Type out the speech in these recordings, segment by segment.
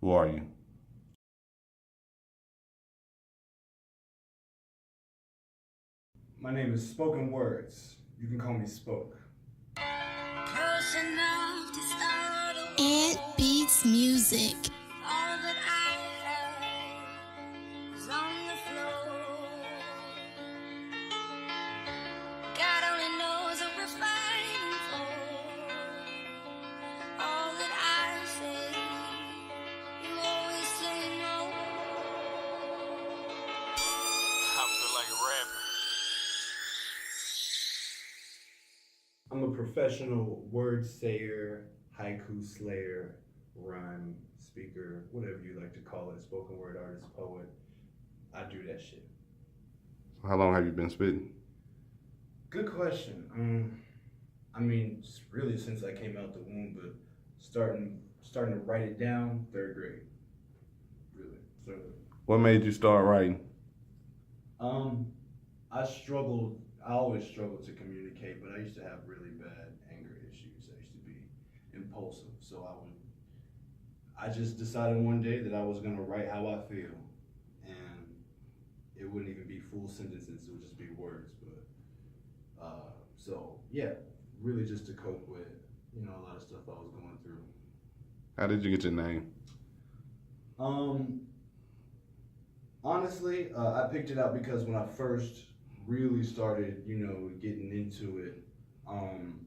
Who are you? My name is Spoken Words. You can call me Spoke. It beats music. I'm a professional word sayer, haiku slayer, rhyme speaker, whatever you like to call it, spoken word artist, poet. I do that shit. How long have you been spitting? Good question. I mean, really since I came out the womb, but starting to write it down, third grade. Really. So What made you start writing? um I struggled I always struggled to communicate, but I used to have really bad anger issues. I used to be impulsive. So I just decided one day that I was gonna write how I feel. And it wouldn't even be full sentences, it would just be words. So yeah, really just to cope with, a lot of stuff I was going through. How did you get your name? Um, Honestly, I picked it out because when I first really started, getting into it, um,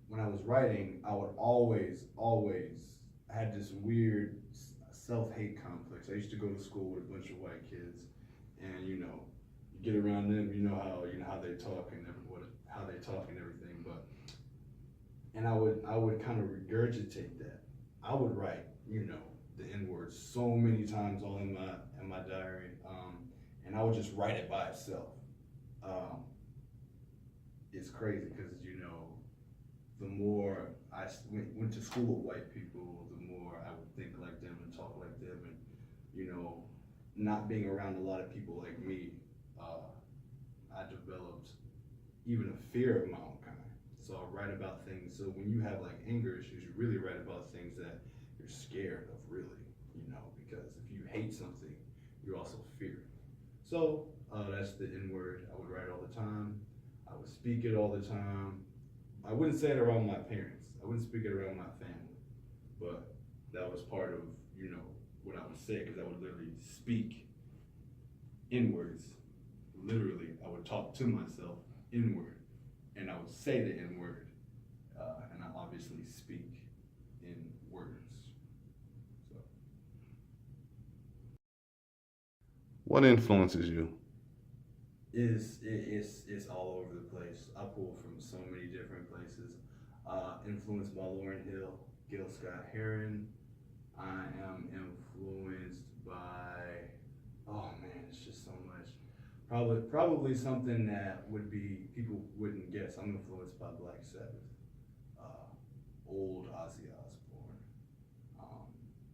when I was writing, I would always had this weird self-hate complex. I used to go to school with a bunch of white kids, and you get around them, how they talk and how they talk and everything. And I would kind of regurgitate that. I would write, the N word so many times all in my diary, and I would just write it by itself. Um, it's crazy because the more I went to school with white people, the more I would think like them and talk like them, and not being around a lot of people like me, I developed even a fear of my own kind. So I write about things. So when you have like anger issues, you really write about things that you're scared of, really, because if you hate something, you also fear it. So that's the N word. I would write all the time. I would speak it all the time. I wouldn't say it around my parents. I wouldn't speak it around my family, but that was part of what I would say, because I would literally speak in words. Literally, I would talk to myself in word, and I would say the N word, and I obviously speak in words. So What influences you? it's all over the place. I pull from so many different places. Influenced by Lauryn Hill, Gil Scott Heron. I am influenced by, oh man, it's just so much. Probably something that would be people wouldn't guess. I'm influenced by Black Sabbath, uh, old Ozzy Osbourne. Um,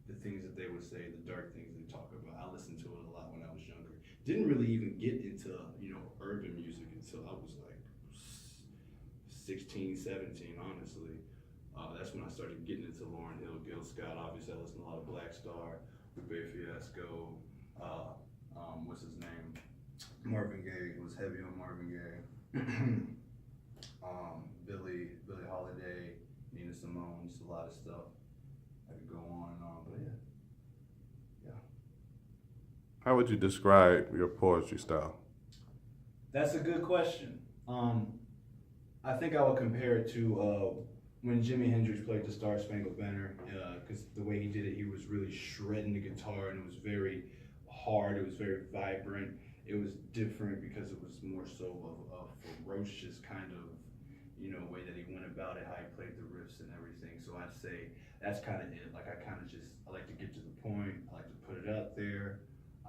the things that they would say, the dark things they talk about. I listened to it a lot when I was younger. Didn't really even get into urban music until I was like 16, 17, honestly. That's when I started getting into Lauryn Hill, Gil Scott. Obviously, I listened to a lot of Black Star, Lupe Fiasco, what's his name? Marvin Gaye. Was heavy on Marvin Gaye. Billie Holiday, Nina Simone, just a lot of stuff. I could go on and on, but yeah. How would you describe your poetry style? That's a good question. I think I would compare it to when Jimi Hendrix played the Star Spangled Banner, because the way he did it, he was really shredding the guitar, and it was very hard. It was very vibrant. It was different because it was more so of a ferocious kind of way that he went about it, how he played the riffs and everything. So I'd say that's kind of it. Like I like to get to the point. I like to put it out there.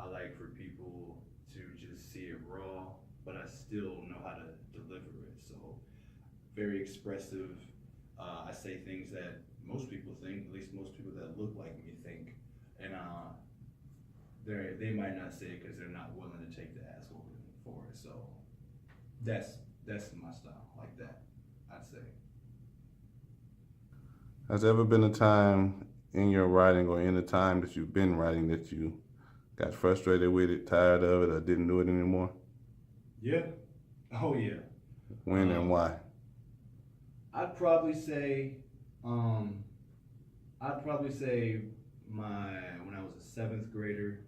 I like for people to just see it raw, but I still know how to deliver it. So very expressive. I say things that most people think, at least most people that look like me think, and they might not say it because they're not willing to take the ass whooping for it. So that's my style, like that, I'd say. Has there ever been a time in your writing or in the time that you've been writing that you got frustrated with it, tired of it, or didn't do it anymore? Yeah. Oh yeah. When and why? I'd probably say, um, when I was a seventh grader,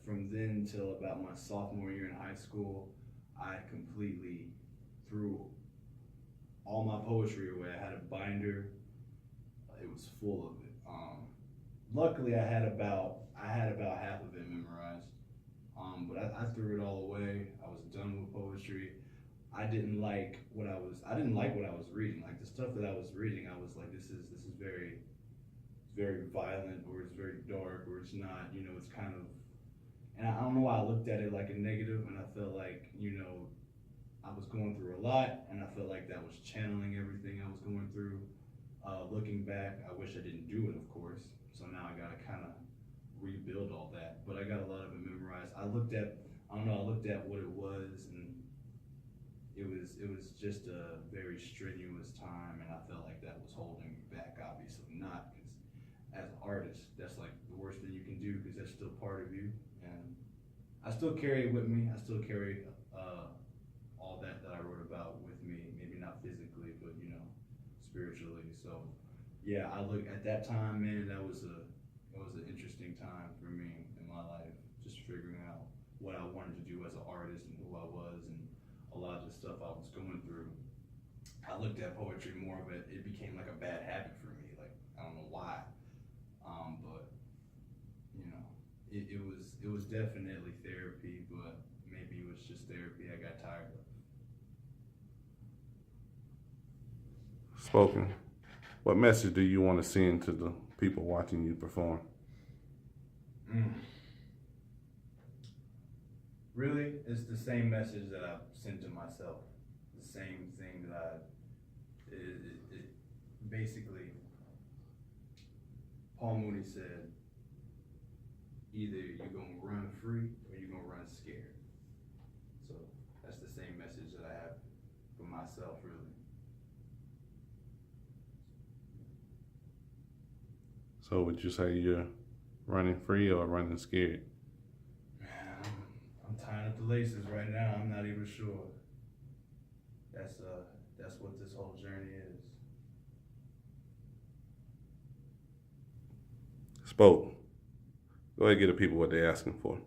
from then till about my sophomore year in high school, I completely threw all my poetry away. I had a binder; it was full of it. Luckily, I had about half of it memorized. But I threw it all away. I was done with poetry. I didn't like what I was reading. Like the stuff that I was reading, I was like, this is very, very violent, or it's very dark, or it's not, it's kind of, and I don't know why I looked at it like a negative, and I felt like, I was going through a lot, and I felt like that was channeling everything I was going through. Looking back, I wish I didn't do it, of course. So now I gotta kind of rebuild all that. But I got a lot of it memorized. I looked at what it was, and it was just a very strenuous time, and I felt like that was holding me back. Obviously not, because as an artist, that's like the worst thing you can do, because that's still part of you, and I still carry it with me. I still carry all that I wrote about with me. Maybe not physically, but spiritually. So yeah, I look at that time, man. It was an interesting time for me in my life, just figuring out what I wanted to do as an artist and who I was, and a lot of the stuff I was going through. I looked at poetry more of it became like a bad habit for me. Like, I don't know why. But it was definitely therapy, but maybe it was just therapy I got tired of. Spoken. What message do you want to send to the people watching you perform? Really, it's the same message that I sent to myself. The same thing that it basically, Paul Mooney said, either you're gonna run free or you're gonna run scared. So that's the same message that I have for myself, really. So would you say you're running free or running scared? Man, I'm tying up the laces right now. I'm not even sure. That's what this whole journey is. Spoke. Go ahead and get the people what they're asking for.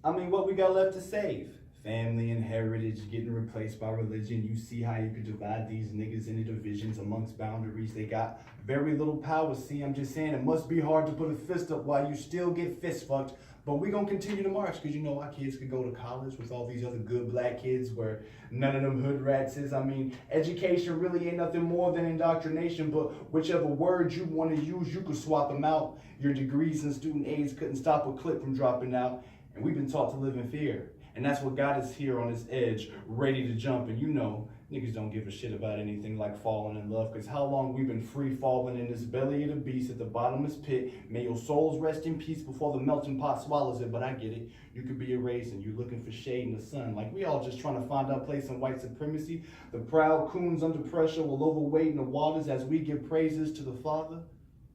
I mean, what we got left to save? Family and heritage getting replaced by religion. You see how you could divide these niggas into divisions amongst boundaries. They got very little power. See, I'm just saying, it must be hard to put a fist up while you still get fist fucked. But we gonna continue to march, because our kids could go to college with all these other good black kids where none of them hood rats is. I mean, education really ain't nothing more than indoctrination, but whichever word you want to use, you could swap them out. Your degrees and student aids couldn't stop a clip from dropping out. And we've been taught to live in fear. And that's what got us here on this edge, ready to jump. And niggas don't give a shit about anything like falling in love, because how long we've been free falling in this belly of the beast at the bottomless pit. May your souls rest in peace before the melting pot swallows it. But I get it. You could be erased and you're looking for shade in the sun. Like we all just trying to find our place in white supremacy. The proud coons under pressure will overweight in the waters as we give praises to the Father.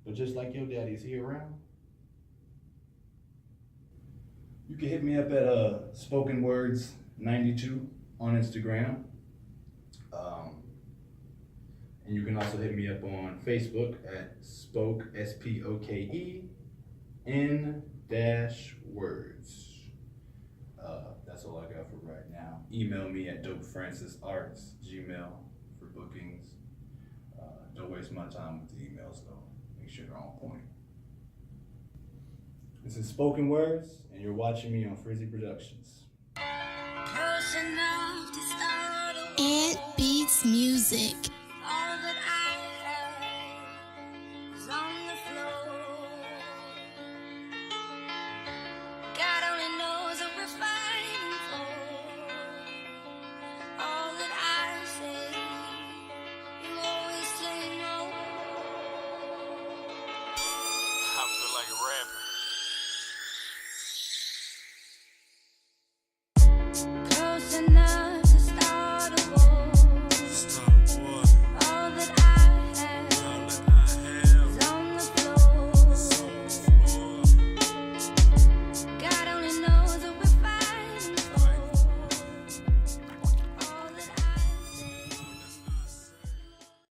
But just like your daddy, is he around? You can hit me up at Spoken Words 92 on Instagram. And you can also hit me up on Facebook at Spoke, SPOKE, N-words. That's all I got for right now. Email me at dopefrancisarts@gmail for bookings. Don't waste my time with the emails though. Make sure they're on point. This is Spoken Words, and you're watching me on Frizzy Productions. It beats music.